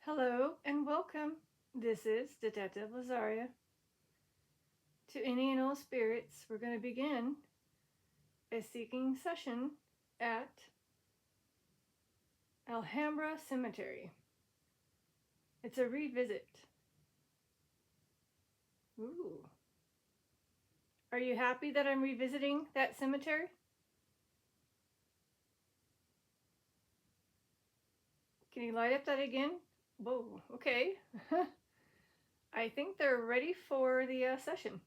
Hello and welcome. This is Detective Lazaria. To any and all spirits, we're going to begin a seeking session at Alhambra Cemetery. It's a revisit. Ooh. Are you happy that I'm revisiting that cemetery? Can you light up that again? Whoa, okay. I think they're ready for the session.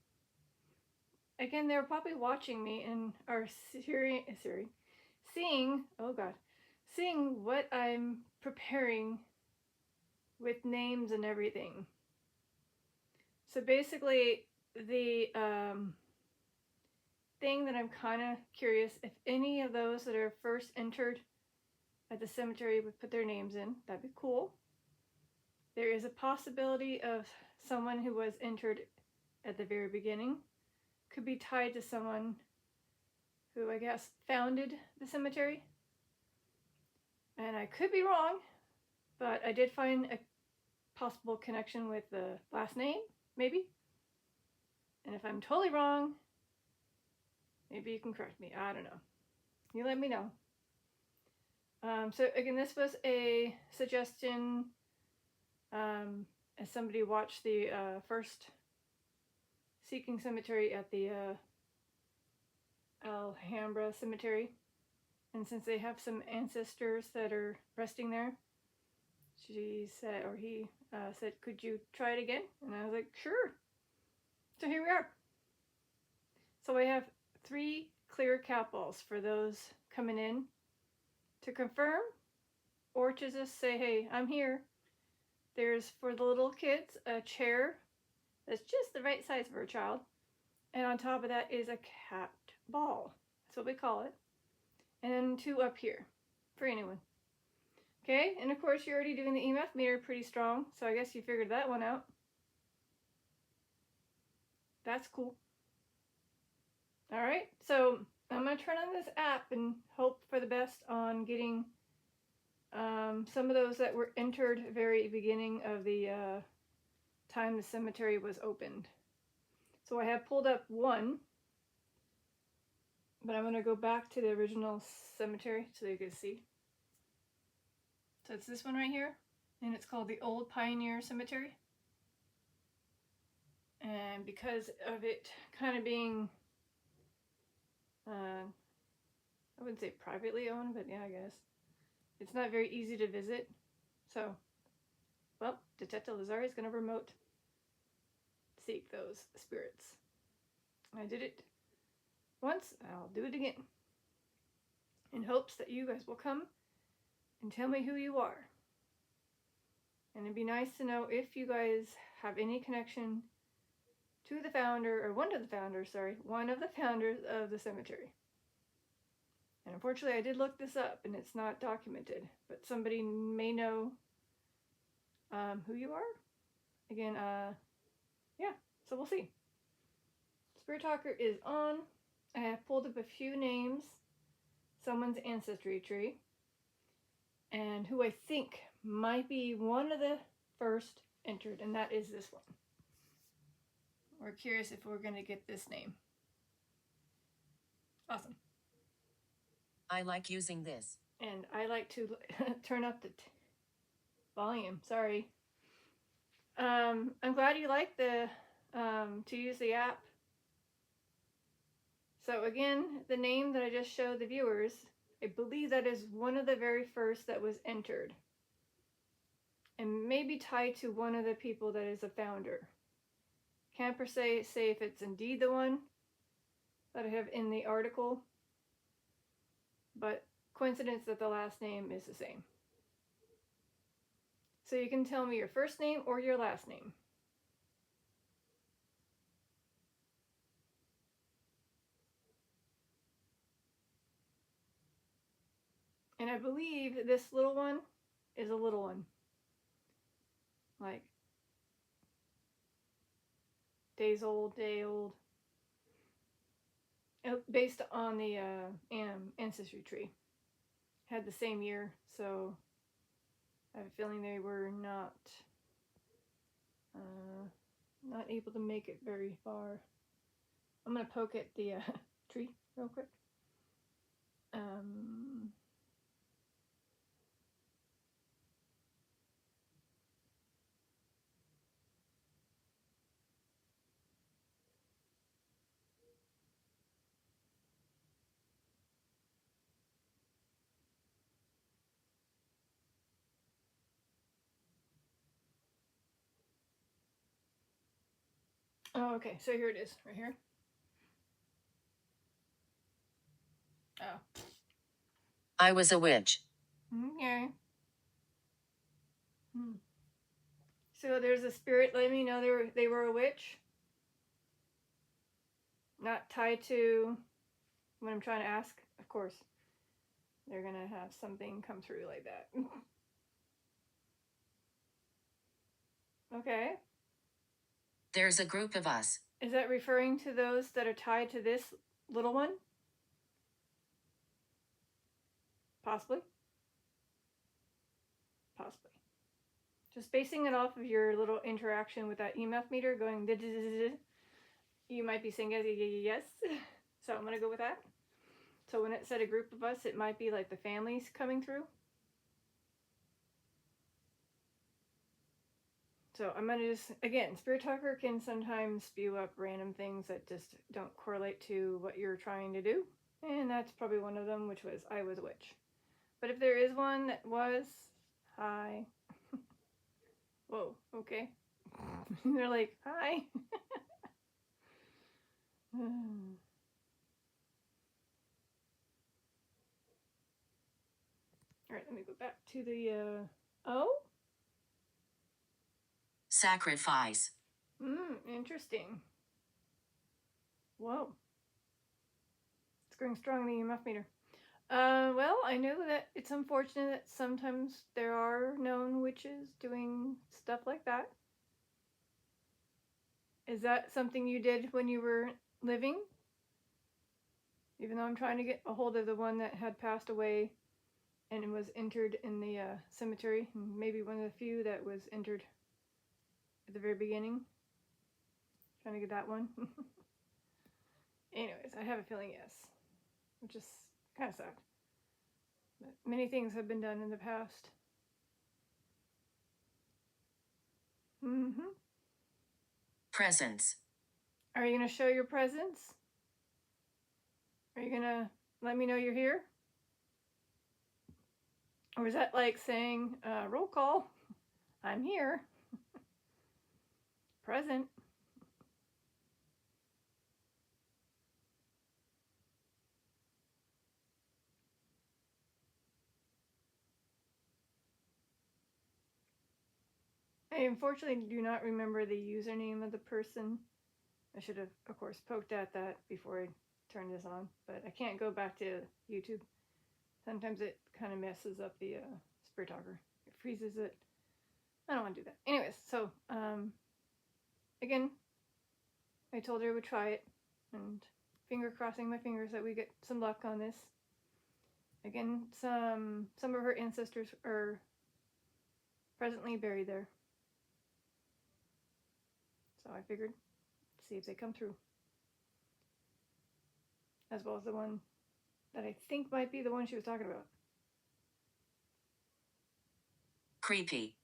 Again, they're probably watching me and are seeing, oh God, seeing what I'm preparing with names and everything. So basically, the thing that I'm kind of curious if any of those that are first entered at the cemetery would put their names in, that'd be cool. There is a possibility of someone who was entered at the very beginning could be tied to someone who I guess founded the cemetery. And I could be wrong, but I did find a possible connection with the last name, maybe. And if I'm totally wrong, maybe you can correct me. I don't know. You let me know. So again, this was a suggestion as somebody watched the first Seeking Cemetery at the Alhambra Cemetery. And since they have some ancestors that are resting there, she said, or he said, could you try it again? And I was like, sure. So here we are. So I have 3 clear cat balls for those coming in to confirm or to just say, hey, I'm here. There's, for the little kids, a chair that's just the right size for a child. And on top of that is a cat ball. That's what we call it. And then 2 up here for anyone. Okay, and of course you're already doing the EMF meter pretty strong, so I guess you figured that one out. That's cool. All right, so I'm going to turn on this app and hope for the best on getting some of those that were entered very beginning of the time the cemetery was opened. So I have pulled up 1, but I'm going to go back to the original cemetery so you can see. So it's this one right here, and it's called the Old Pioneer Cemetery. And because of it kind of being, I wouldn't say privately owned, but yeah, I guess, it's not very easy to visit. So, well, Detective Lazaria is going to remote seek those spirits. I did it once, I'll do it again. In hopes that you guys will come and tell me who you are. And it'd be nice to know if you guys have any connection to the founder, or one of the founders of the cemetery. And unfortunately, I did look this up and it's not documented, but somebody may know who you are. Again, yeah, so we'll see. Spirit Talker is on. I have pulled up a few names, someone's ancestry tree, and who I think might be one of the first entered, and that is this one. We're curious if we're going to get this name. Awesome. I like using this. And I like to turn up the volume. Sorry. I'm glad you like the to use the app. So again, the name that I just showed the viewers, I believe that is one of the very first that was entered. And maybe tied to one of the people that is a founder. Can't per se say if it's indeed the one that I have in the article, but coincidence that the last name is the same. So you can tell me your first name or your last name. And I believe this little one is a little one. Like day old. Based on the ancestry tree. Had the same year, so I have a feeling they were not able to make it very far. I'm gonna poke at the tree real quick. Oh, okay. So here it is, right here. Oh. I was a witch. Okay. So there's a spirit letting me know they were a witch. Not tied to what I'm trying to ask, of course. They're gonna have something come through like that. Okay. There's a group of us. Is that referring to those that are tied to this little one? Possibly. Possibly. Just basing it off of your little interaction with that EMF meter going, you might be saying yes. So I'm going to go with that. So when it said a group of us, it might be like the families coming through. So I'm going to just, again, Spirit Talker can sometimes spew up random things that just don't correlate to what you're trying to do. And that's probably one of them, which was I was a witch. But if there is one that was, hi. Whoa, okay. They're like, hi. Alright, let me go back to the, oh? Sacrifice. Interesting. Whoa. It's going strong, the EMF meter. Well, I know that it's unfortunate that sometimes there are known witches doing stuff like that. Is that something you did when you were living? Even though I'm trying to get a hold of the one that had passed away and it was entered in the cemetery. Maybe one of the few that was entered at the very beginning. Trying to get that one. Anyways, I have a feeling yes. Which is kind of sad. But many things have been done in the past. Presence. Are you going to show your presence? Are you going to let me know you're here? Or is that like saying, roll call, I'm here, present? I unfortunately do not remember the username of the person. I should have, of course, poked at that before I turned this on, but I can't go back to YouTube. Sometimes it kind of messes up the Spirit Talker. It freezes it. I don't want to do that. Anyways, so, again, I told her I would try it, and crossing my fingers that we get some luck on this. Again, some of her ancestors are presently buried there. So I figured, see if they come through. As well as the one that I think might be the one she was talking about. Creepy.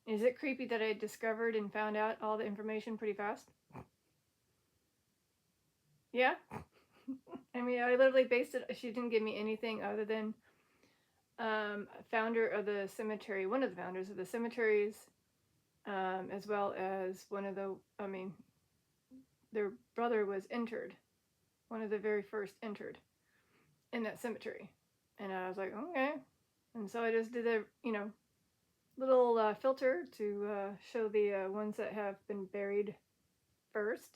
Is it creepy that I discovered and found out all the information pretty fast? Yeah? I mean, I literally based it, she didn't give me anything other than founder of the cemetery, one of the founders of the cemeteries, as well as one of the, their brother was entered, one of the very first entered in that cemetery. And I was like, okay. And so I just did a, little filter to show the ones that have been buried first.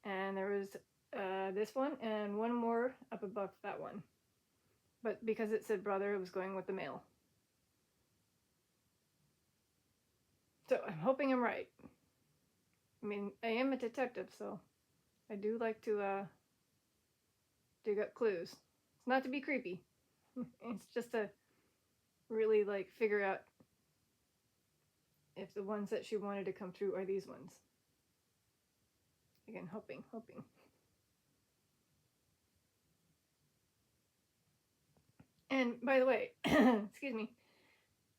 And there was this one and one more up above that one. But because it said brother, it was going with the male. So I'm hoping I'm right. I mean, I am a detective, so I do like to dig up clues. It's not to be creepy. It's just to really like figure out if the ones that she wanted to come through are these ones. Again, hoping. And by the way, excuse me,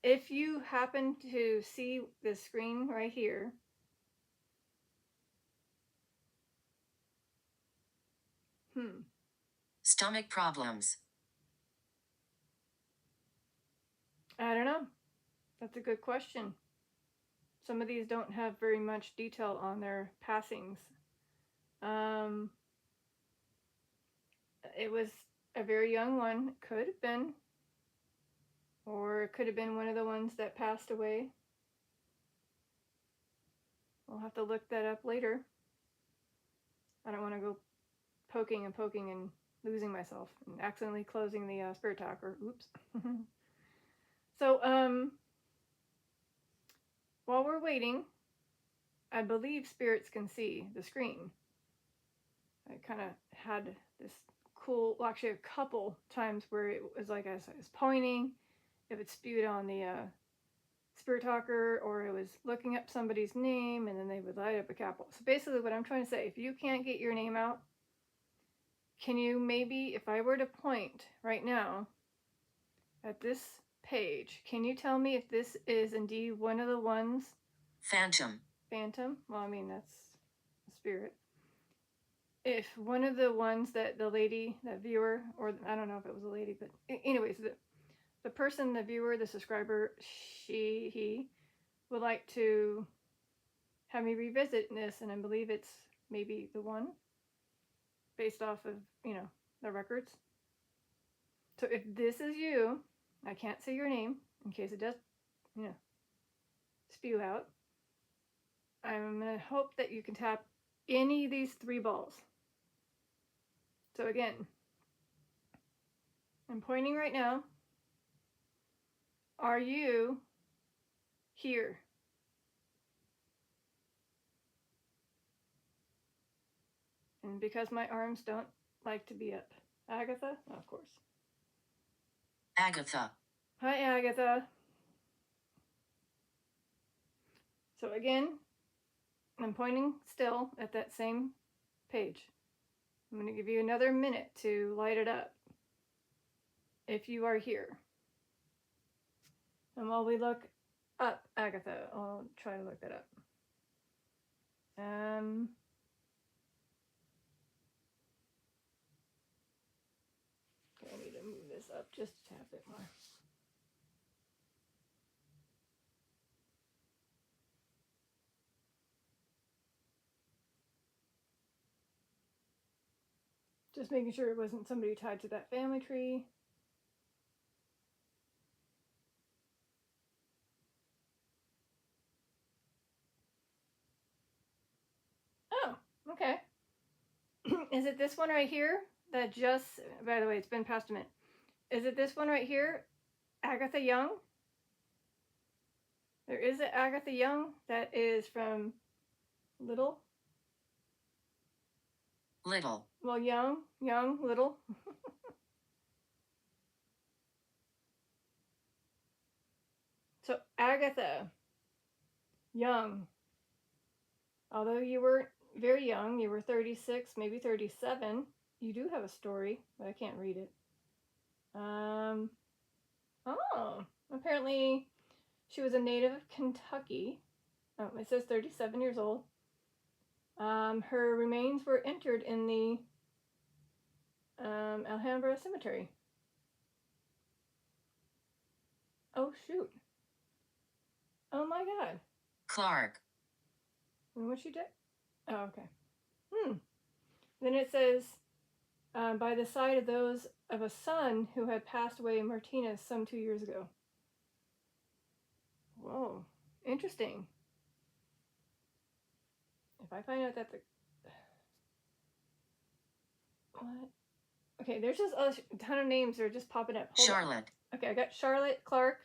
if you happen to see the screen right here, Stomach problems. I don't know. That's a good question. Some of these don't have very much detail on their passings. It was a very young one. Could have been. Or it could have been one of the ones that passed away. We'll have to look that up later. I don't want to go poking and losing myself and accidentally closing the spirit talker. Oops. So, while we're waiting, I believe spirits can see the screen. I kind of had this cool, well, actually a couple times where it was like as I was pointing, it would spew on the spirit talker, or it was looking up somebody's name and then they would light up a capital. So basically what I'm trying to say, if you can't get your name out, can you maybe, if I were to point right now at this page, can you tell me if this is indeed one of the ones? Phantom. Phantom? Well, I mean, that's a spirit. If one of the ones that the lady, that viewer, or I don't know if it was a lady, but anyways, the person, the viewer, the subscriber, he would like to have me revisit this, and I believe it's maybe the one based off of, the records. So if this is you, I can't say your name in case it does, spew out. I'm going to hope that you can tap any of these 3 balls. So again, I'm pointing right now. Are you here? And because my arms don't like to be up. Agatha? Oh, of course. Agatha. Hi, Agatha. So again, I'm pointing still at that same page. I'm going to give you another minute to light it up if you are here. And while we look up Agatha, I'll try to look that up. Okay, I need to move this up just a tad bit more. Just making sure it wasn't somebody tied to that family tree. Oh, okay. Is it this one right here that just, by the way, it's been past a minute. Is it this one right here, Agatha Young? There is an Agatha Young that is from Little. Well, young, little. So Agatha Young, although you were very young, you were 36, maybe 37, you do have a story, but I can't read it. Apparently she was a native of Kentucky. Oh, it says 37 years old. Her remains were entered in the Alhambra Cemetery. Oh, shoot. Oh, my God. Clark. And what she did? Oh, okay. Then it says, by the side of those of a son who had passed away in Martinez some 2 years ago. Whoa. Interesting. If I find out that the... What? Okay, there's just a ton of names that are just popping up. Charlotte. Okay, I got Charlotte Clark.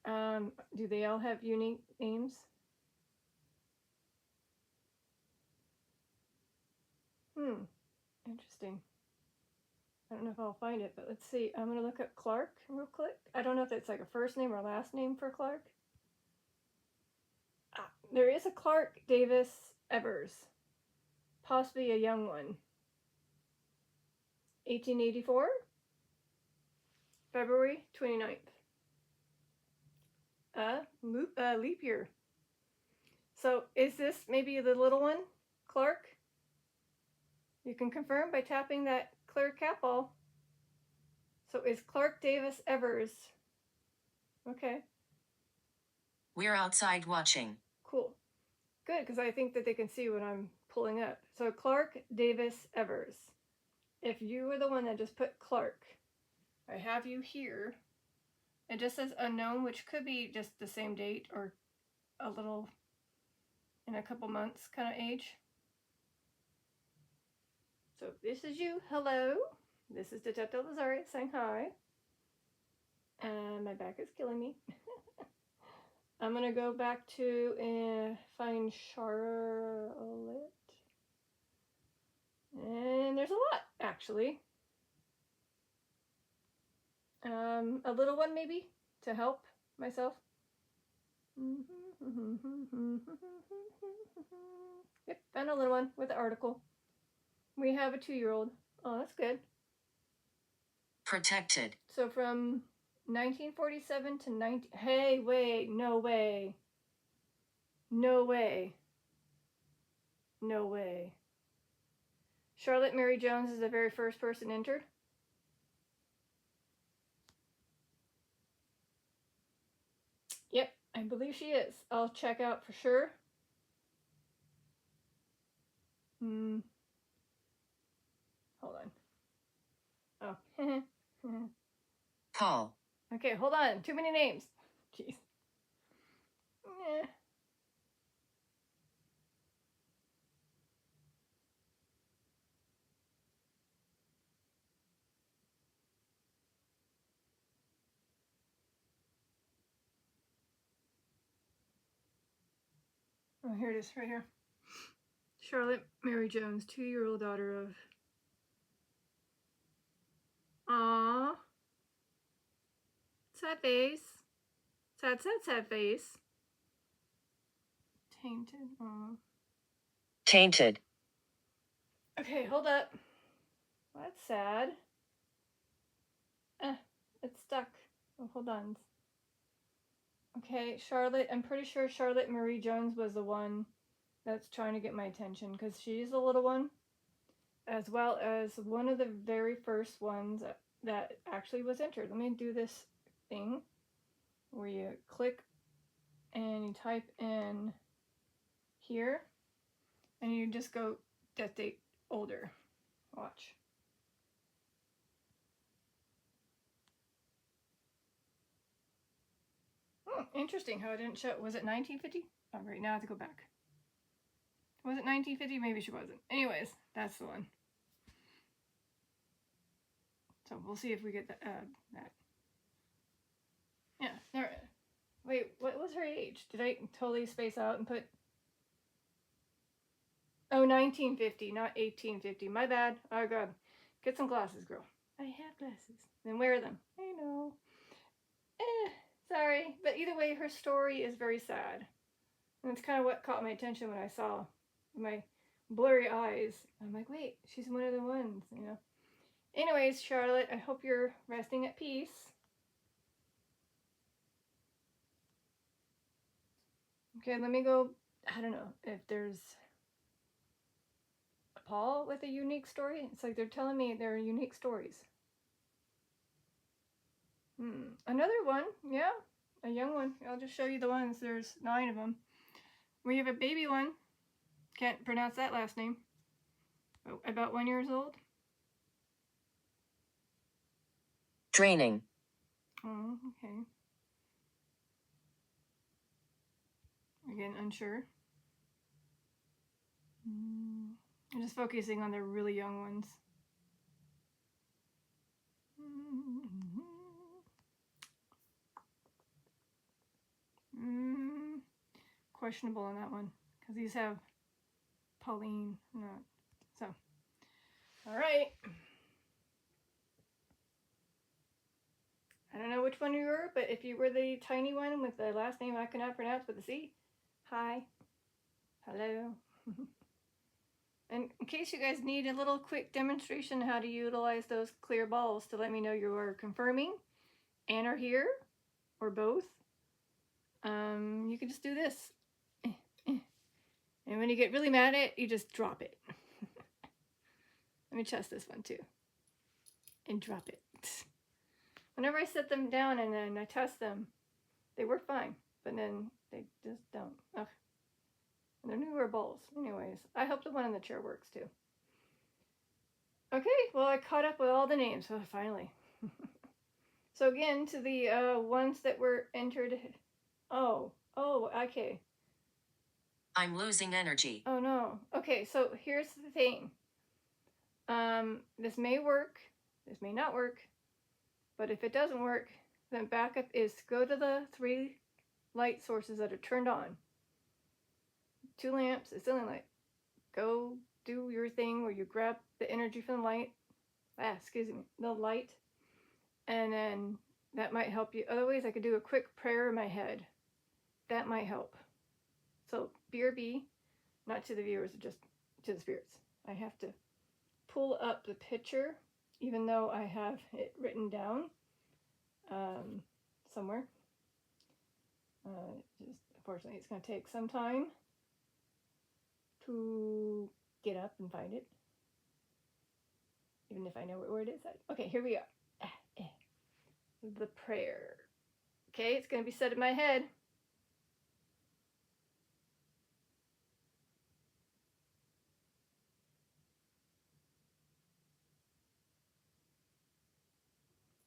Do they all have unique names? Interesting. I don't know if I'll find it, but let's see. I'm gonna look up Clark real quick. I don't know if it's like a first name or last name for Clark. There is a Clark Davis Evers, possibly a young one. 1884, February 29th. Leap year. So is this maybe the little one, Clark? You can confirm by tapping that clear cat ball. So is Clark Davis Evers? Okay. We're outside watching. Cool. Good, because I think that they can see what I'm pulling up. So Clark Davis Evers. If you were the one that just put Clark, I have you here. It just says unknown, which could be just the same date or a little in a couple months kind of age. So if this is you, hello. This is Detective Lazari saying hi. And my back is killing me. I'm going to go back to find Charlotte. And there's a lot, actually. A little one, maybe, to help myself. Yep, found a little one with the article. We have a 2-year-old. Oh, that's good. Protected. So from 1947 to 19... Hey, wait, no way. No way. No way. Charlotte Mary Jones is the very first person entered. Yep, I believe she is. I'll check out for sure. Hold on. Oh. Call. Okay, hold on. Too many names. Jeez. Eh. Oh, here it is, right here. Charlotte Mary Jones, 2-year-old daughter of... Aww. Sad face. Sad, sad, sad face. Tainted. Aww. Tainted. Okay, hold up. That's sad. It's stuck. Oh, hold on. Okay, Charlotte. I'm pretty sure Charlotte Marie Jones was the one that's trying to get my attention because she's the little one, as well as one of the very first ones that actually was entered. Let me do this thing where you click and you type in here and you just go death date older. Watch. Interesting how it didn't show. Was it 1950? Oh, right, now I have to go back. Was it 1950? Maybe she wasn't. Anyways, that's the one. So we'll see if we get that. Yeah, there. Wait, what was her age? Did I totally space out and put... Oh, 1950, not 1850. My bad. Oh, God. Get some glasses, girl. I have glasses. Then wear them. I know. Sorry. But either way, her story is very sad. And it's kind of what caught my attention when I saw my blurry eyes. I'm like, wait, she's one of the ones, you know. Anyways, Charlotte, I hope you're resting at peace. Okay, let me go. I don't know if there's a Paul with a unique story. It's like they're telling me they're unique stories. Another one, yeah, a young one. I'll just show you the ones. There's 9 of them. We have a baby one. Can't pronounce that last name. Oh, about 1 year old. Draining. Oh, okay. Again, unsure. I'm just focusing on the really young ones. questionable on that one because these have Pauline. Not so. All right. I don't know which one you were, but if you were the tiny one with the last name I cannot pronounce with a C, hi, hello. And in case you guys need a little quick demonstration how to utilize those clear balls to let me know you are confirming and are here, or both, you can just do this. And when you get really mad at it, you just drop it. Let me test this one too. And drop it. Whenever I set them down and then I test them, they work fine, but then they just don't. Ugh. And they're newer balls. Anyways, I hope the one in the chair works too. Okay, well, I caught up with all the names. Oh, finally. So again, to the ones that were entered. Oh, okay. I'm losing energy. Oh no. Okay, so here's the thing. This may work. This may not work. But if it doesn't work, then backup is go to the 3 light sources that are turned on. 2 lamps, a ceiling light. Go do your thing where you grab the energy from the light. The light. And then that might help you. Otherwise, I could do a quick prayer in my head. That might help. So, BRB, not to the viewers, just to the spirits. I have to pull up the picture, even though I have it written down somewhere. Unfortunately, it's going to take some time to get up and find it, even if I know where it is. Okay, here we are. The prayer. Okay, it's going to be said in my head.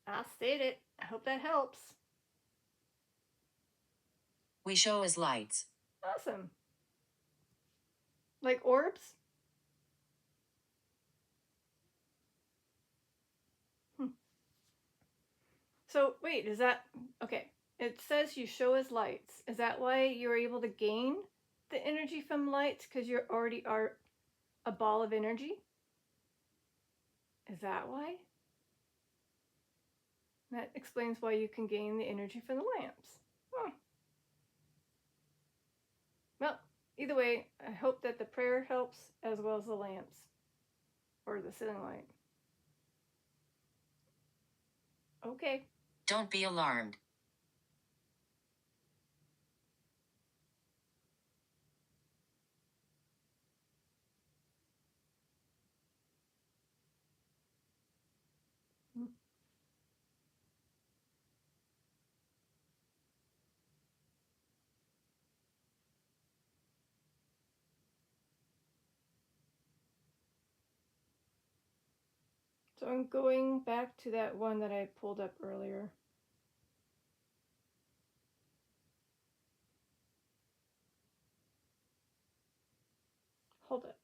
I'll state it. I hope that helps. We show as lights. Awesome. Like orbs? So, wait, is that... Okay, it says you show as lights. Is that why you're able to gain the energy from lights? Because you already are a ball of energy? Is that why? That explains why you can gain the energy from the lamps. Huh. Well, either way, I hope that the prayer helps as well as the lamps. Or the ceiling light. Okay. Don't be alarmed. So I'm going back to that one that I pulled up earlier. Hold up.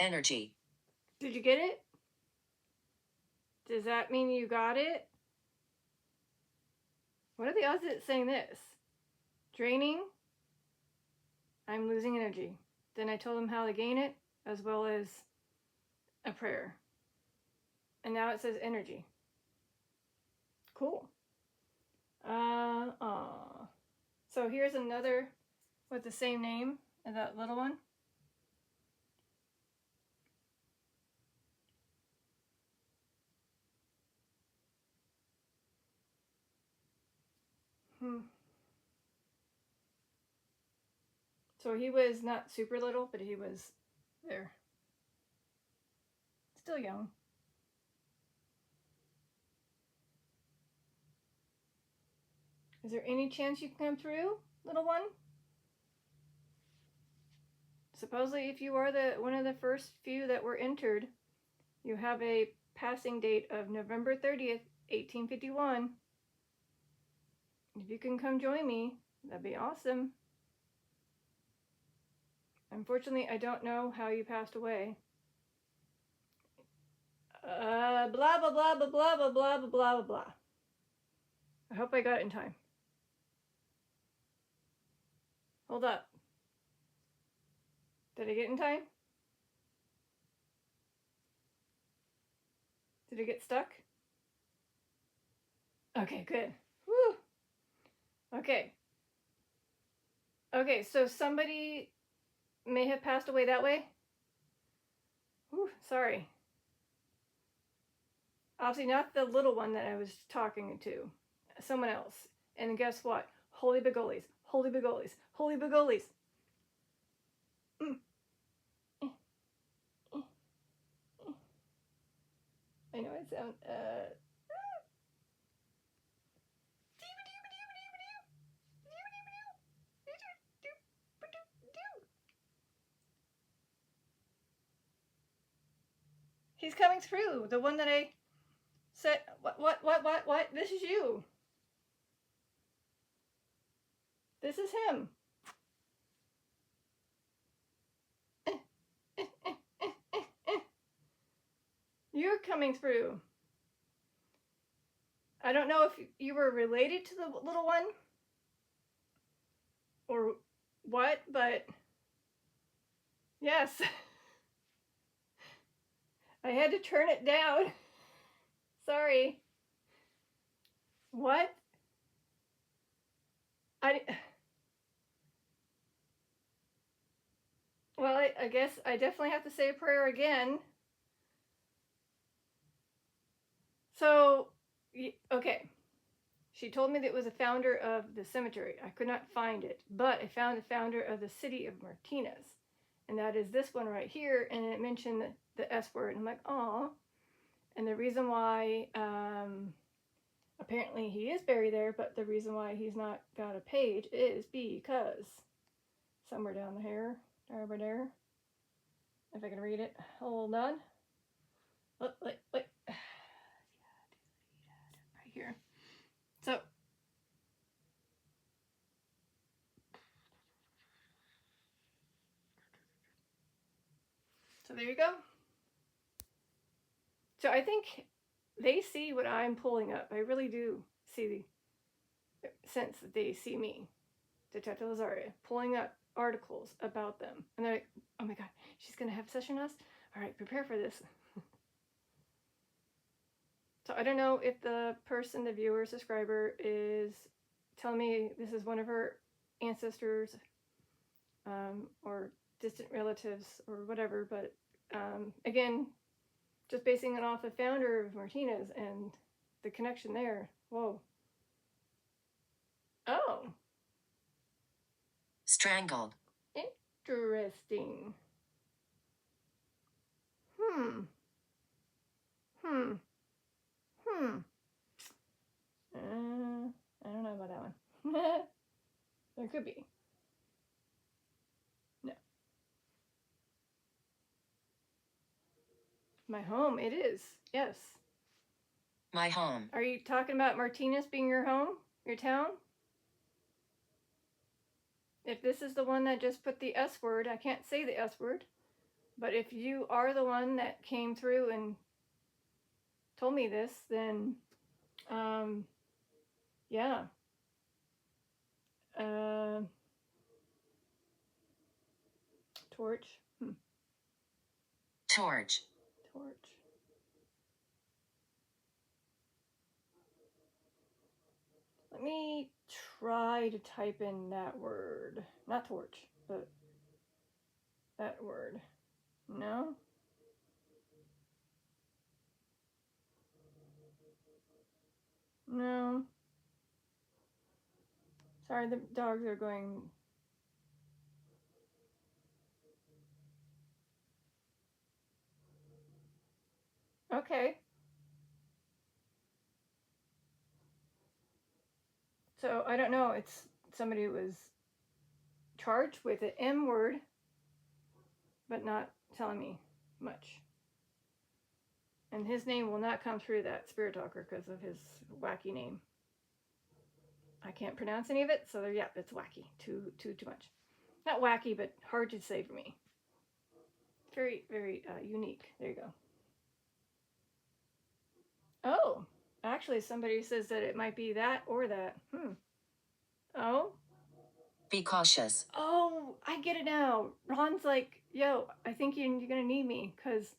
Energy. Did you get it? Does that mean you got it? What are the odds of it saying this? Draining. I'm losing energy. Then I told them how to gain it, as well as a prayer. And now it says energy. Cool. So here's another with the same name as that little one. So he was not super little, but he was there. Still young. Is there any chance you can come through, little one? Supposedly, if you are one of the first few that were entered, You have a passing date of November 30th, 1851. If you can come join me, that'd be awesome. Unfortunately, I don't know how you passed away. Blah, blah, blah, blah, blah, blah, blah, blah, blah, blah. I hope I got it in time. Hold up. Did I get in time? Did it get stuck? Okay, good. Woo. Okay. Okay, so somebody may have passed away that way. Whew, sorry. Obviously not the little one that I was talking to. Someone else. And guess what? Holy begolies. Holy begolies. Holy begolies. I know it sounds He's coming through. The one that I said, what? This is you. This is him. You're coming through. I don't know if you were related to the little one or what, but yes. I had to turn it down. Sorry. What? Well, I guess I definitely have to say a prayer again. So, okay. She told me that it was a founder of the cemetery. I could not find it, but I found the founder of the city of Martinez. And that is this one right here. And it mentioned the S word. I'm like, oh. And the reason why, apparently he is buried there, but the reason why he's not got a page is because somewhere down here, over there, if I can read it, hold on. Wait. Right here. So there you go. So I think they see what I'm pulling up. I really do sense that they see me, Detective Lazaria, pulling up articles about them. And they're like, oh my God, she's going to have session us? All right, prepare for this. So I don't know if the person, the viewer, subscriber, is telling me this is one of her ancestors or distant relatives or whatever, but again, just basing it off the founder of Martinez and the connection there. Whoa. Oh. Strangled. Interesting. I don't know about that one. There could be. No. My home, it is. Yes. My home. Are you talking about Martinez being your home? Your town? If this is the one that just put the S word, I can't say the S word, but if you are the one that came through and told me this, then, yeah. Torch. Torch. Let me try to type in that word. Not torch, but that word. No? No. Sorry, the dogs are going. Okay. So I don't know. It's somebody who was charged with the M word, but not telling me much. And his name will not come through that spirit talker because of his wacky name. I can't pronounce any of it, so yeah, it's wacky. Too much. Not wacky, but hard to say for me. Very, very unique. There you go. Oh, actually, somebody says that it might be that or that. Oh. Be cautious. Oh, I get it now. Ron's like, yo, I think you're going to need me because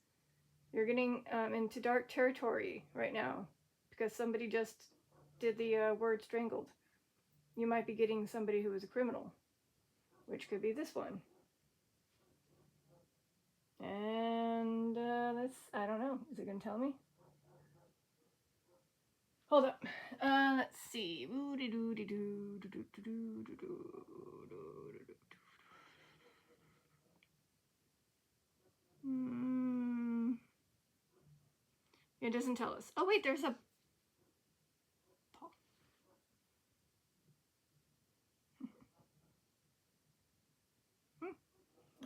you're getting into dark territory right now because somebody just did the word strangled. You might be getting somebody who is a criminal, which could be this one. And I don't know. Is it going to tell me? Hold up. Let's see. It doesn't tell us. Oh, wait, there's a...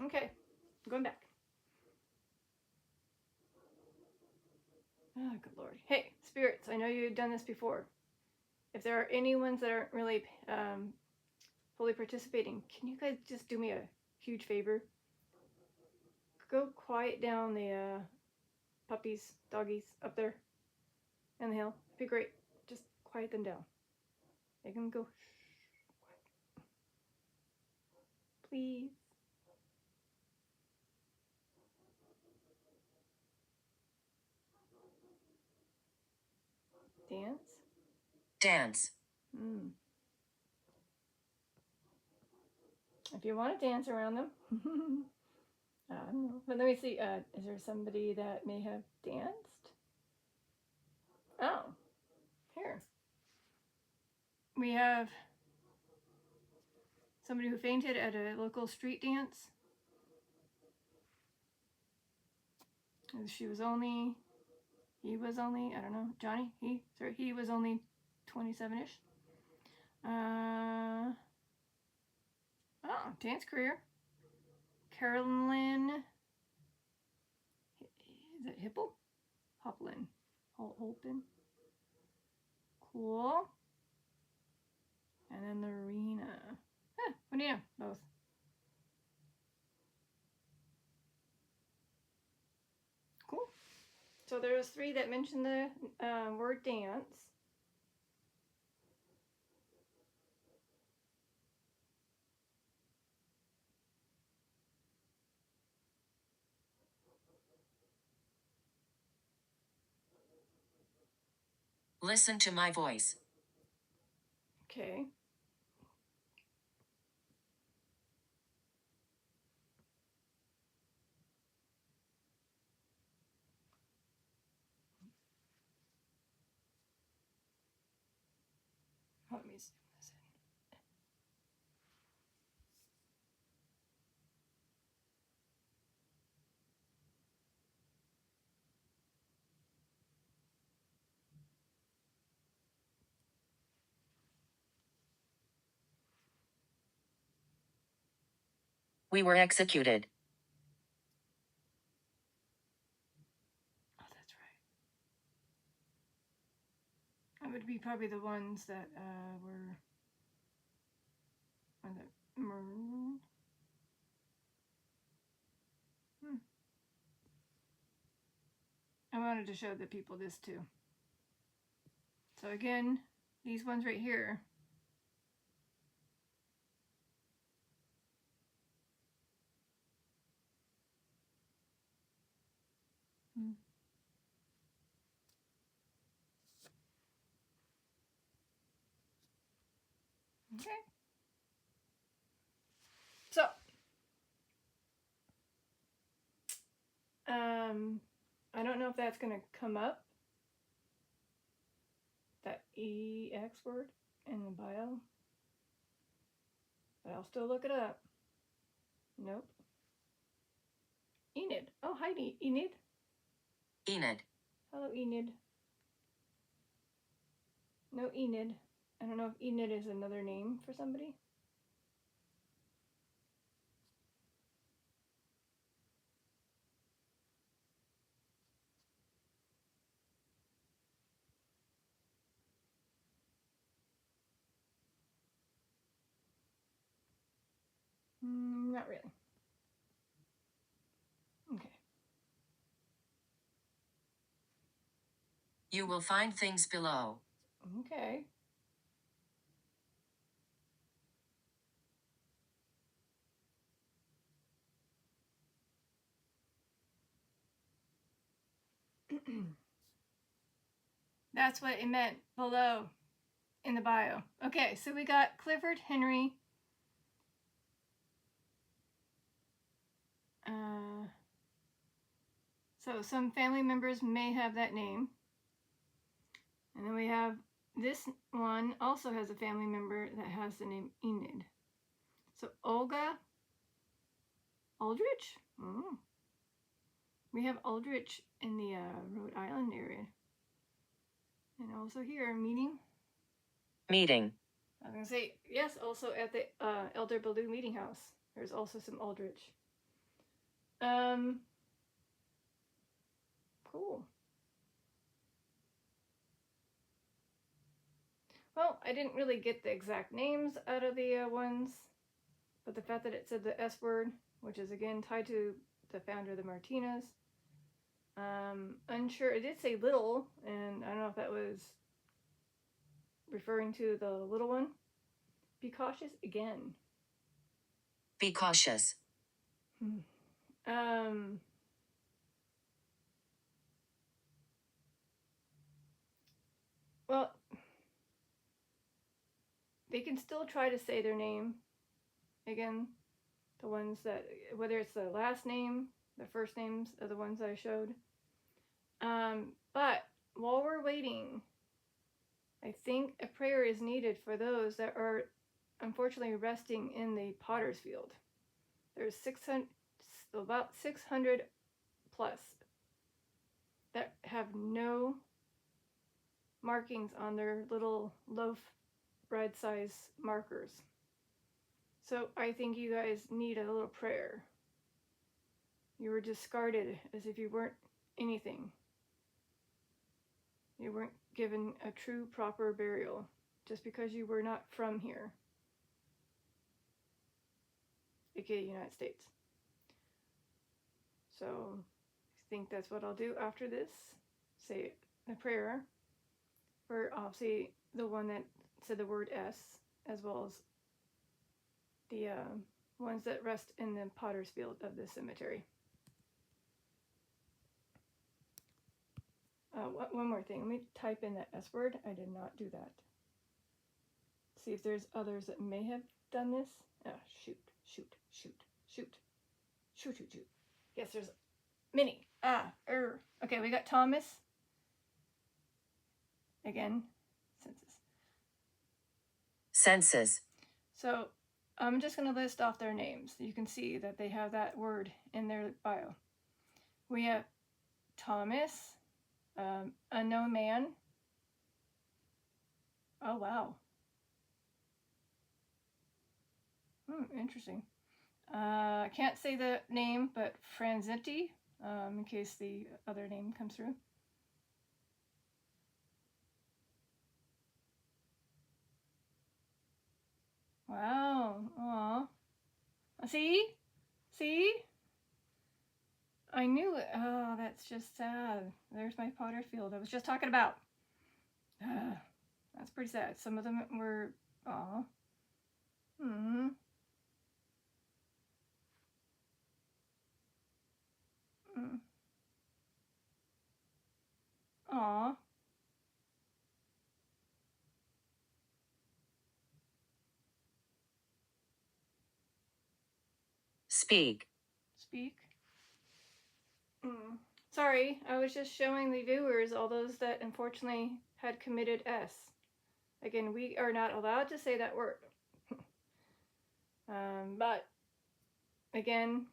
Okay, going back. Oh, good Lord. Hey, spirits, I know you've done this before. If there are any ones that aren't really fully participating, can you guys just do me a huge favor? Go quiet down the puppies, doggies up there in the hill. It'd be great. Just quiet them down. Make them go. Please. Dance? Dance. If you want to dance around them. I don't know. But let me see. Is there somebody that may have danced? Oh. Here. We have somebody who fainted at a local street dance. He was only, I don't know, Johnny? He was only 27-ish. Dance career. Carolyn, is it Hipple? Hoplin. Holpin. Cool. And then Lorena. What do you know? Both. Cool. So there's 3 that mentioned the word dance. Listen to my voice. Okay. Let me zoom this in. We were executed. Oh, that's right. That would be probably the ones that were on the maroon. I wanted to show the people this too. So again, these ones right here. Okay. So, I don't know if that's going to come up, that EX word in the bio, but I'll still look it up. Nope. Enid. Oh, hi, Enid. Enid. Hello, Enid. No, Enid. I don't know if Enid is another name for somebody. Not really. Okay. You will find things below. Okay. That's what it meant below in the bio. Okay, so we got Clifford Henry. So some family members may have that name. And then we have this one also has a family member that has the name Enid. So Olga Aldrich? Oh. We have Aldrich in the Rhode Island area. And also here, meeting. Meeting. I was going to say, yes, also at the Elder Baloo Meeting House. There's also some Aldrich. Cool. Well, I didn't really get the exact names out of the ones, but the fact that it said the S word, which is again tied to the founder of the Martinez. Unsure. It did say little, and I don't know if that was referring to the little one. Be cautious again. Be cautious. Well, they can still try to say their name. Again, the ones that, whether it's the last name, the first names of the ones I showed. But while we're waiting, I think a prayer is needed for those that are unfortunately resting in the Potter's Field. There's about 600 plus that have no markings on their little loaf bread size markers. So I think you guys need a little prayer. You were discarded as if you weren't anything. You weren't given a true, proper burial just because you were not from here, aka United States. So I think that's what I'll do after this. Say a prayer for obviously the one that said the word S, as well as the ones that rest in the Potter's Field of the cemetery. One more thing. Let me type in that S word. I did not do that. See if there's others that may have done this. Shoot. Yes, there's many. Okay, we got Thomas. Again, Census. So I'm just going to list off their names. You can see that they have that word in their bio. We have Thomas, unknown man. Oh, wow. Interesting. I can't say the name, but Franzetti, in case the other name comes through. Wow. Aw. See? I knew it. Oh, that's just sad. There's my Potter Field I was just talking about. That's pretty sad. Some of them were, aw. Aw. Speak. Sorry, I was just showing the viewers all those that unfortunately had committed S. Again, we are not allowed to say that word. But, again,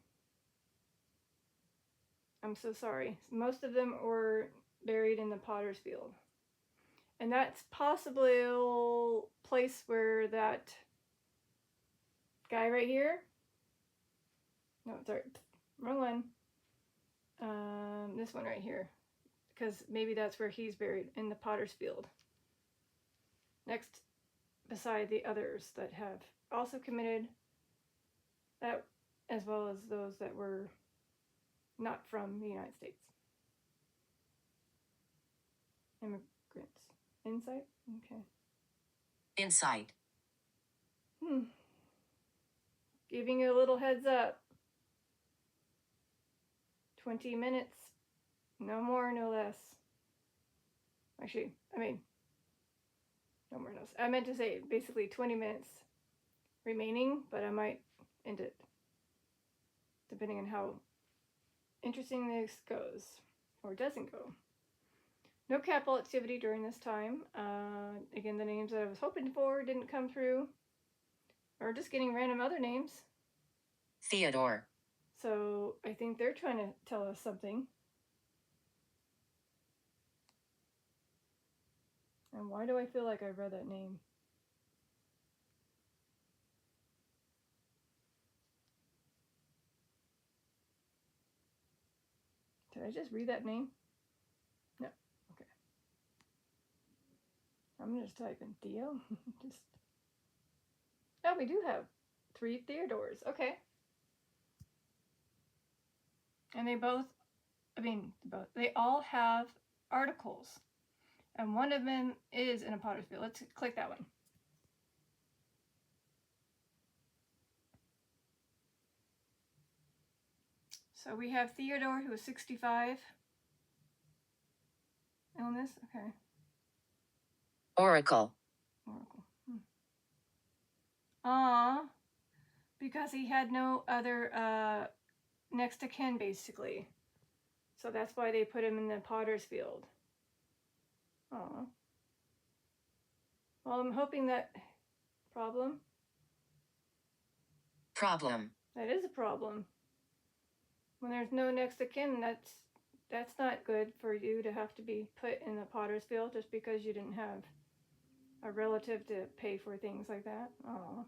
I'm so sorry. Most of them were buried in the Potter's Field. And that's possibly a place where that guy right here. No, sorry, wrong one. This one right here. Because maybe that's where he's buried, in the Potter's Field. Next, beside the others that have also committed that, as well as those that were not from the United States. Immigrants. Insight? Okay. Insight. Giving you a little heads up. 20 minutes. No more, no less. Actually, I mean, no more, no less. I meant to say basically 20 minutes remaining, but I might end it depending on how interesting this goes or doesn't go. No capital activity during this time. Again, the names that I was hoping for didn't come through. Or just getting random other names. Theodore. So I think they're trying to tell us something. And why do I feel like I read that name? Did I just read that name? No. Okay. I'm going to just type in Theo. Oh, we do have 3 Theodores. Okay. And they all have articles. And one of them is in a potter's field. Let's click that one. So we have Theodore, who is 65. Illness? Okay. Oracle. Because he had no other next to kin, basically. So that's why they put him in the potter's field. Aw. Well, I'm hoping that... Problem? Problem. That is a problem. When there's no next of kin, that's not good for you to have to be put in the potter's field just because you didn't have a relative to pay for things like that. Aw.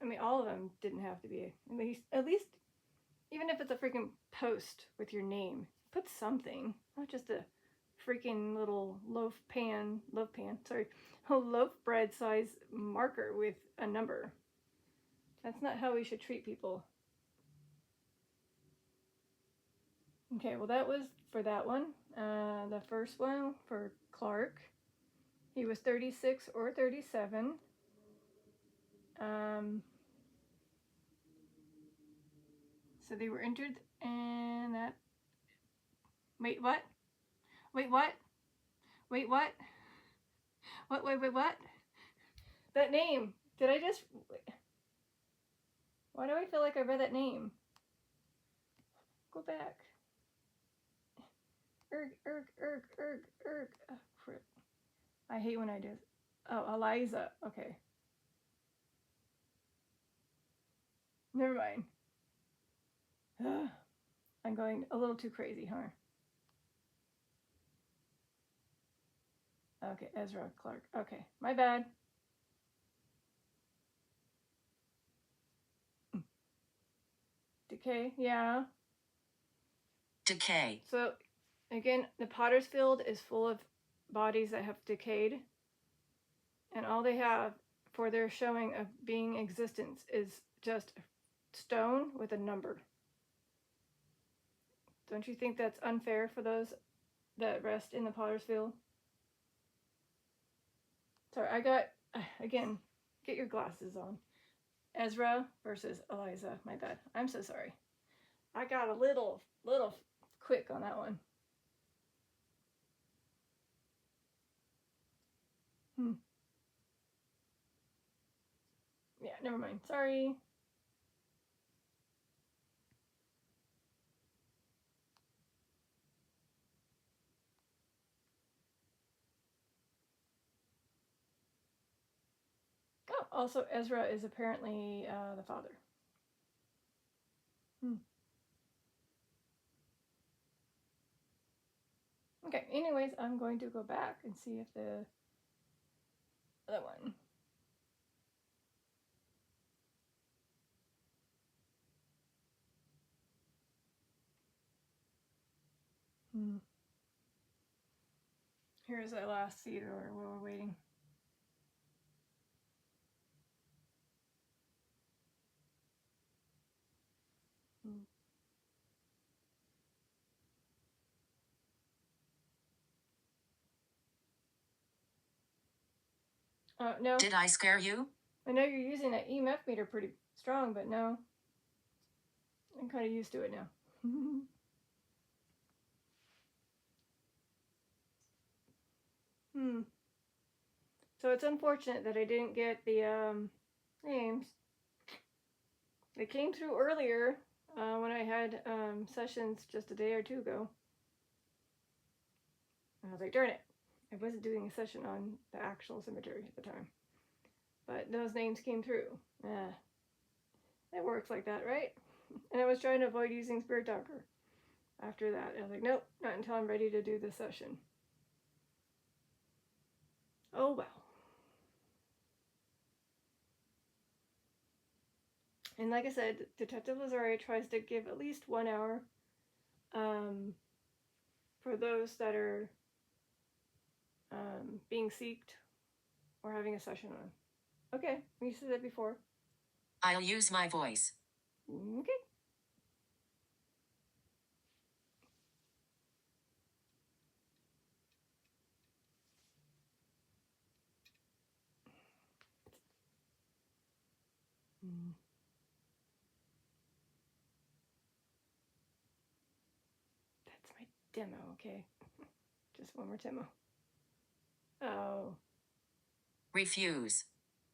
I mean, all of them didn't have to be. At least, even if it's a freaking post with your name, put something. Not just a freaking little loaf bread size marker with a number. That's not how we should treat people. Okay, well that was for that one. The first one for Clark. He was 36 or 37. So they were entered and that... Wait, what? Wait, what? Wait, what? Wait, what? That name. Did I just... Why do I feel like I read that name? Go back. Erg. Oh, crap. I hate when I do. Oh, Eliza. Okay. Never mind. I'm going a little too crazy, huh? Okay, Ezra Clark. Okay, my bad. Decay, yeah. Decay. So, again, the potter's field is full of bodies that have decayed. And all they have for their showing of being existence is just stone with a number. Don't you think that's unfair for those that rest in the potter's field? Sorry, I got, again, get your glasses on. Ezra versus Eliza. My bad. I'm so sorry. I got a little quick on that one. Yeah, never mind. Sorry. Oh, also Ezra is apparently the father. Okay, anyways, I'm going to go back and see if the other one. Here's the last Theodore while we're waiting. No. Did I scare you? I know you're using that EMF meter pretty strong, but no. I'm kind of used to it now. So it's unfortunate that I didn't get the names. They came through earlier when I had sessions just a day or two ago. And I was like, darn it. I wasn't doing a session on the actual cemetery at the time. But those names came through. It works like that, right? And I was trying to avoid using Spirit Talker after that. I was like, nope, not until I'm ready to do the session. Oh well. And like I said, Detective Lazare tries to give at least 1 hour for those that are being seeked or having a session on. Okay, we said that before. I'll use my voice. Okay. That's my demo, okay? Just one more demo. Oh. Refuse.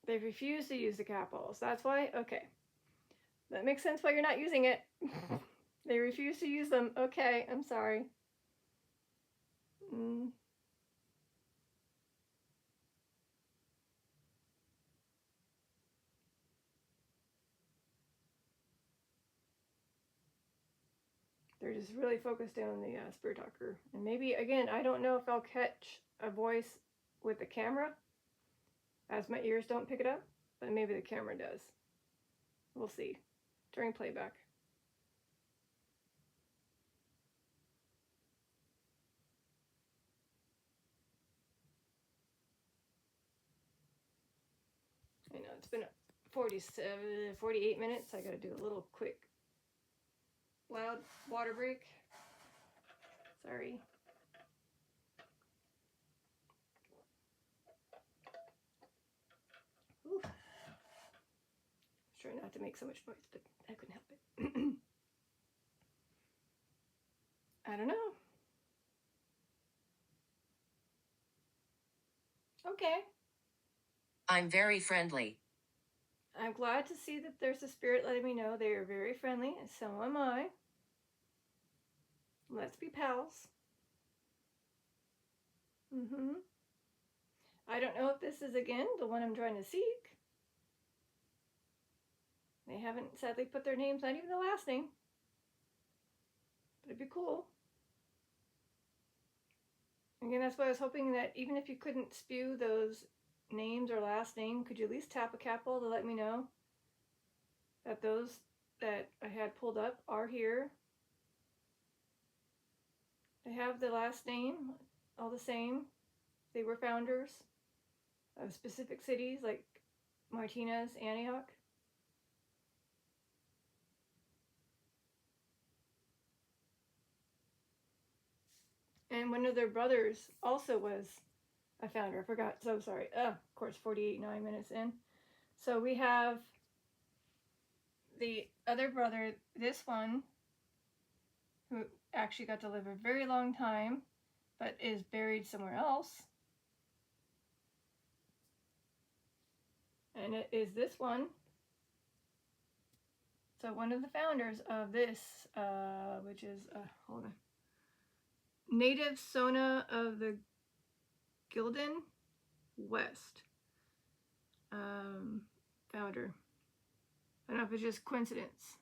They refuse to use the capitals. That's why? Okay. That makes sense why you're not using it. They refuse to use them. Okay, I'm sorry. They're just really focused in on the Spirit Talker. And maybe, again, I don't know if I'll catch a voice with the camera, as my ears don't pick it up, but maybe the camera does. We'll see during playback. I know it's been 48 minutes. I gotta do a little quick loud water break. Sorry. Ooh. I was trying not to make so much noise, but I couldn't help it. I don't know. Okay. I'm very friendly. I'm glad to see that there's a spirit letting me know they are very friendly, and so am I. Let's be pals. I don't know if this is, again, the one I'm trying to seek. They haven't sadly put their names, not even the last name. But it'd be cool. Again, that's why I was hoping that even if you couldn't spew those names or last name, could you at least tap a capital to let me know that those that I had pulled up are here. They have the last name, all the same. They were founders of specific cities like Martinez, Antioch. And one of their brothers also was a founder. I forgot. So sorry. Of course, 9 minutes in. So we have the other brother, this one, who actually got to live a very long time, but is buried somewhere else. And it is this one. So one of the founders of this, which is, hold on, native Sona of the Gildan West, founder. I don't know if it's just coincidence.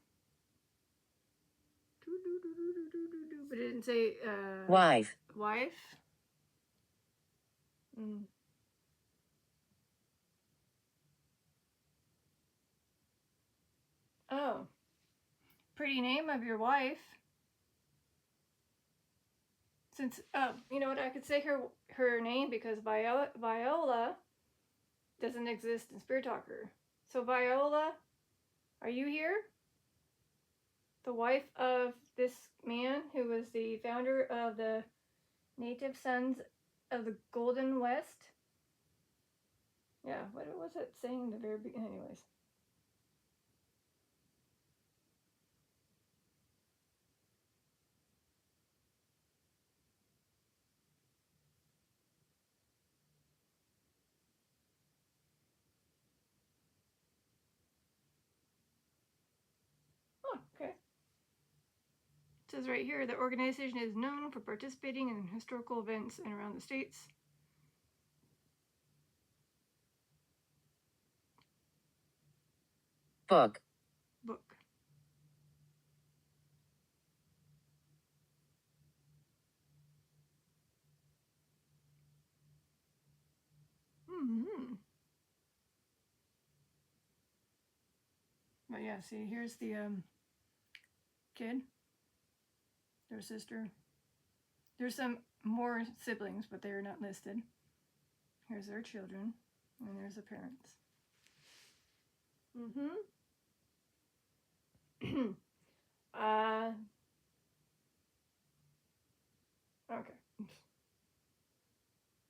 But it didn't say Wife. Wife. Oh, pretty name of your wife. Since, you know what, I could say her name because Viola doesn't exist in Spirit Talker. So Viola, are you here? The wife of this man who was the founder of the Native Sons of the Golden West. Yeah, what was it saying in the very beginning? Anyways. Oh, okay. It says right here, the organization is known for participating in historical events and around the states. Book. Book. Mm-hmm. But yeah, see, here's the kid, their sister. There's some more siblings, but they're not listed. Here's their children, and there's the parents. Mm-hmm. Okay.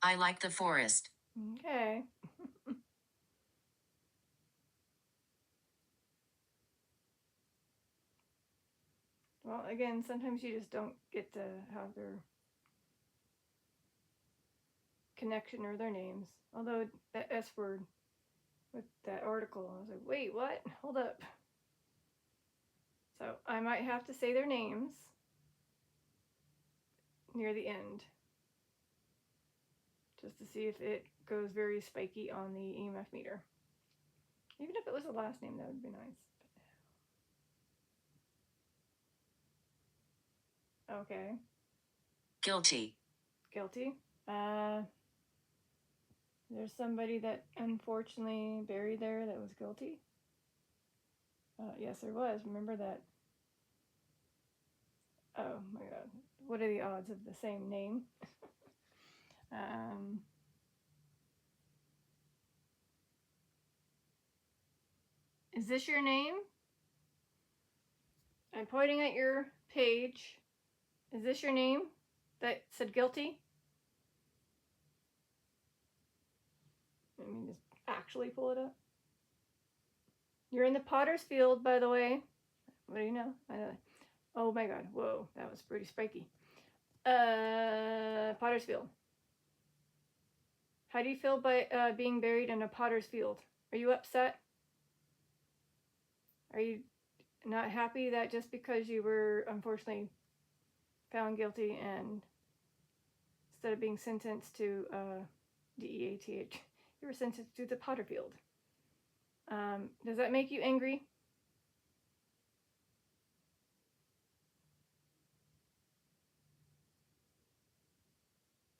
I like the forest. Okay. Well, again, sometimes you just don't get to have their connection or their names. Although that S word with that article, I was like, wait, what? Hold up. So I might have to say their names near the end, just to see if it goes very spiky on the EMF meter. Even if it was the last name, that would be nice. Okay. Guilty. Guilty. There's somebody that unfortunately buried there that was guilty. Yes, there was. Remember that? Oh my god. What are the odds of the same name? Is this your name? I'm pointing at your page. Is this your name that said guilty? Let me just actually pull it up. You're in the Potter's Field, by the way. What do you know? I know. Oh my god. Whoa, that was pretty spiky. Potter's Field. How do you feel by being buried in a Potter's Field? Are you upset? Are you not happy that just because you were unfortunately found guilty and instead of being sentenced to DEATH, you were sentenced to the Potter Field? Does that make you angry?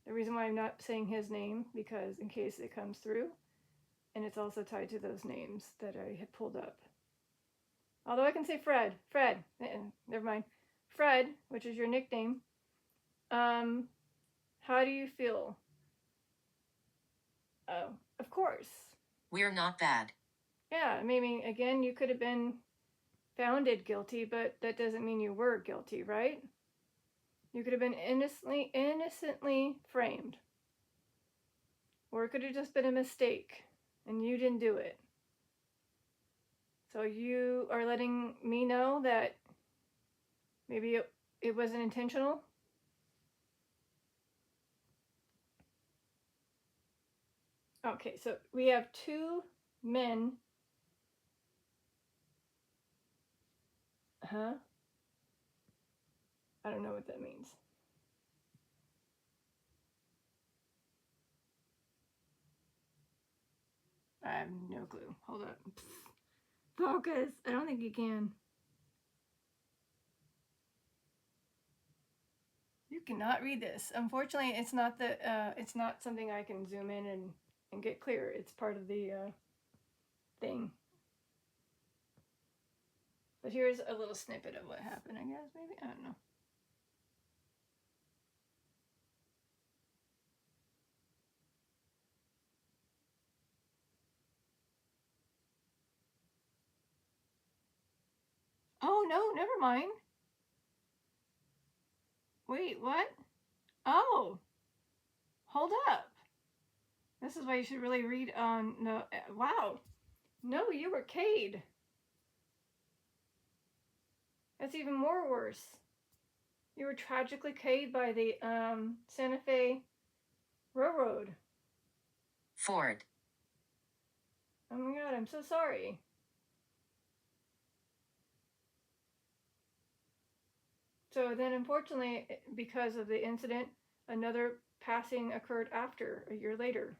The reason why I'm not saying his name, because in case it comes through, and it's also tied to those names that I had pulled up. Although I can say Fred. Fred. Never mind. Fred, which is your nickname. How do you feel? Oh, of course. We're not bad. Yeah, maybe, again, you could have been founded guilty, but that doesn't mean you were guilty, right? You could have been innocently framed. Or it could have just been a mistake, and you didn't do it. So you are letting me know that maybe it wasn't intentional? Okay, so we have two men. Huh? I don't know what that means. I have no clue. Hold up. Focus. I don't think you can. You cannot read this. Unfortunately, it's not something I can zoom in and get clear. It's part of the thing. But here's a little snippet of what happened, I guess, maybe? I don't know. Oh, no, never mind. Wait, what? Oh, hold up. This is why you should really read on. No, wow. No, you were K'd. That's even more worse. You were tragically K'd by the Santa Fe Railroad. Ford. Oh my god, I'm so sorry. So then, unfortunately, because of the incident, another passing occurred after, a year later.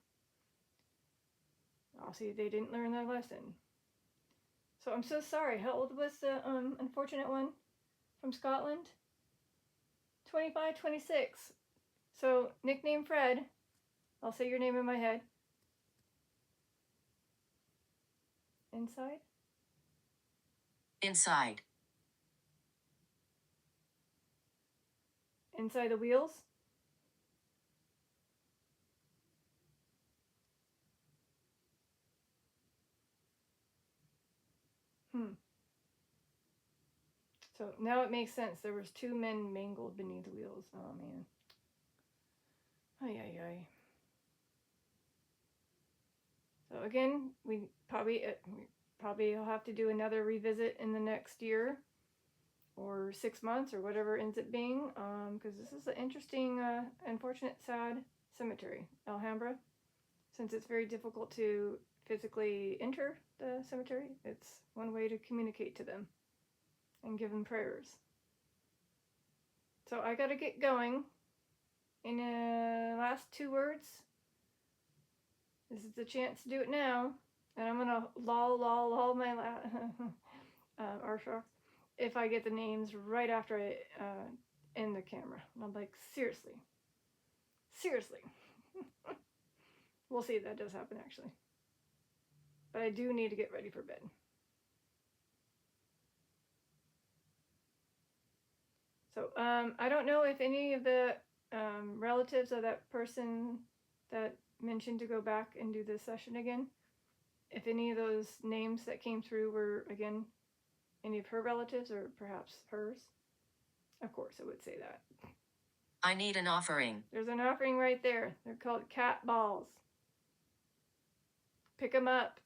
Obviously, they didn't learn their lesson. So I'm so sorry. How old was the unfortunate one from Scotland? 25, 26. So, nickname Fred. I'll say your name in my head. Inside? Inside. Inside the wheels? So now it makes sense. There was two men mangled beneath the wheels. Oh man. Ay ay ay. So again, we probably will have to do another revisit in the next year, or 6 months, or whatever it ends up being, because this is an interesting, unfortunate, sad cemetery, Alhambra. Since it's very difficult to physically enter the cemetery, it's one way to communicate to them and give them prayers. So I gotta get going. In the last 2 words, this is the chance to do it now, and I'm gonna lol my Arshock if I get the names right after I end the camera. And I'm like, seriously. We'll see if that does happen actually. But I do need to get ready for bed. So I don't know if any of the relatives of that person that mentioned to go back and do this session again, if any of those names that came through were, again, any of her relatives or perhaps hers. Of course, I would say that. I need an offering. There's an offering right there. They're called cat balls. Pick them up.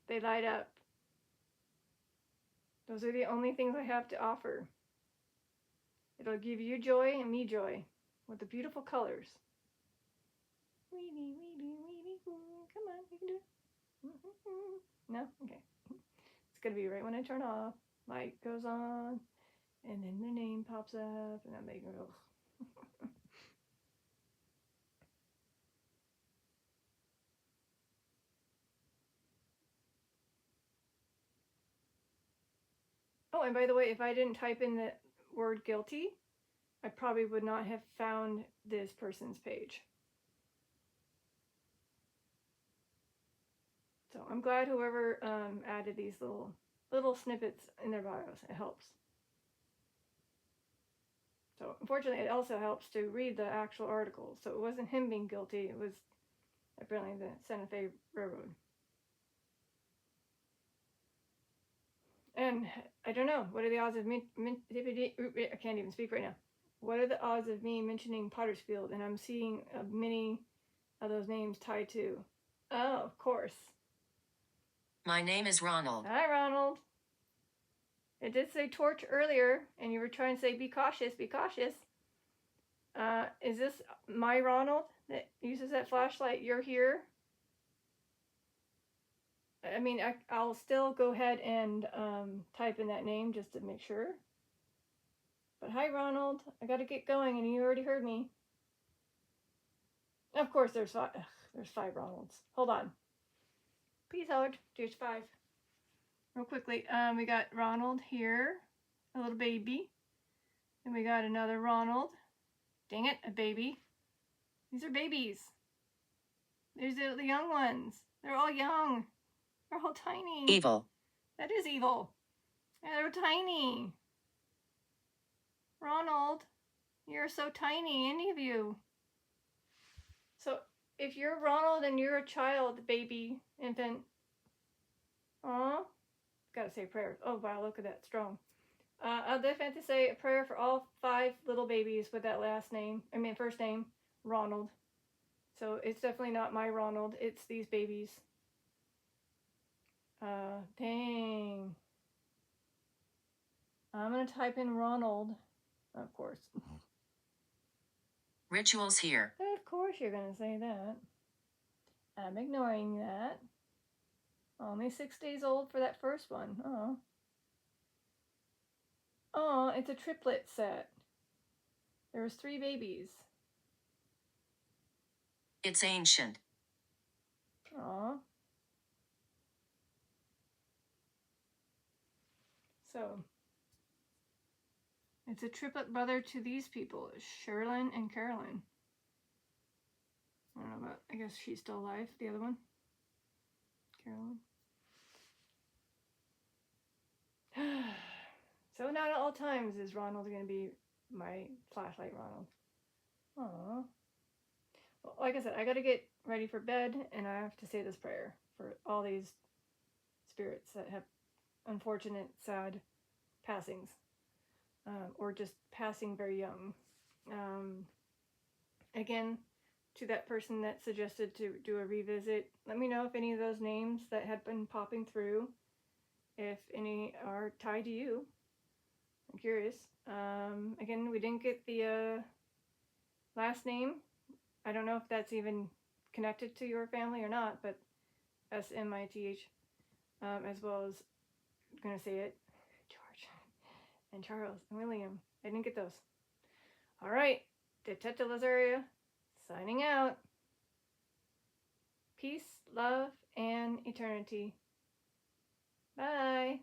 They light up. Those are the only things I have to offer. It'll give you joy and me joy with the beautiful colors. Weedy. Come on, you can do it. No? Okay. It's going to be right when I turn off. Light goes on. And then the name pops up. And I'm making go. Oh, and by the way, if I didn't type in the word guilty, I probably would not have found this person's page. So I'm glad whoever added these little snippets in their bios. It helps. So unfortunately, it also helps to read the actual article. So it wasn't him being guilty. It was apparently the Santa Fe Railroad. And I don't know. What are the odds of me? I can't even speak right now. What are the odds of me mentioning Pottersfield and I'm seeing many of those names tied to? Oh, of course. My name is Ronald. Hi, Ronald. It did say torch earlier, and you were trying to say be cautious, be cautious. Is this my Ronald that uses that flashlight? You're here? I mean, I'll still go ahead and type in that name just to make sure. But hi, Ronald. I got to get going, and you already heard me. Of course, there's 5. There's 5 Ronalds. Hold on. Peace out. There's 5. Real quickly, we got Ronald here, a little baby. And we got another Ronald. Dang it, a baby. These are babies. There's the young ones. They're all young. They're all tiny. Evil. That is evil. And they're tiny. Ronald, you're so tiny, any of you. So, if you're Ronald and you're a child, baby, infant, aw, gotta say prayer. Oh, wow, look at that, strong. I'll definitely have to say a prayer for all 5 little babies with that first name, Ronald. So it's definitely not my Ronald. It's these babies. Dang. I'm going to type in Ronald. Of course. Rituals here. Of course you're going to say that. I'm ignoring that. Only 6 days old for that first one. Oh. Oh, it's a triplet set. There was 3 babies. It's ancient. Aw. So, it's a triplet brother to these people, Sherlyn and Carolyn. I don't know about, I guess she's still alive, the other one. Carolyn. So not at all times is Ronald going to be my flashlight Ronald. Aww. Well, like I said, I got to get ready for bed, and I have to say this prayer for all these spirits that have unfortunate, sad passings, or just passing very young. Again, to that person that suggested to do a revisit, let me know if any of those names that had been popping through, if any are tied to you. I'm curious. Again, we didn't get the last name. I don't know if that's even connected to your family or not, but SMITH, as well as, I'm going to say it, George and Charles and William. I didn't get those. All right, Detective Lazaria, signing out. Peace, love, and eternity. Bye.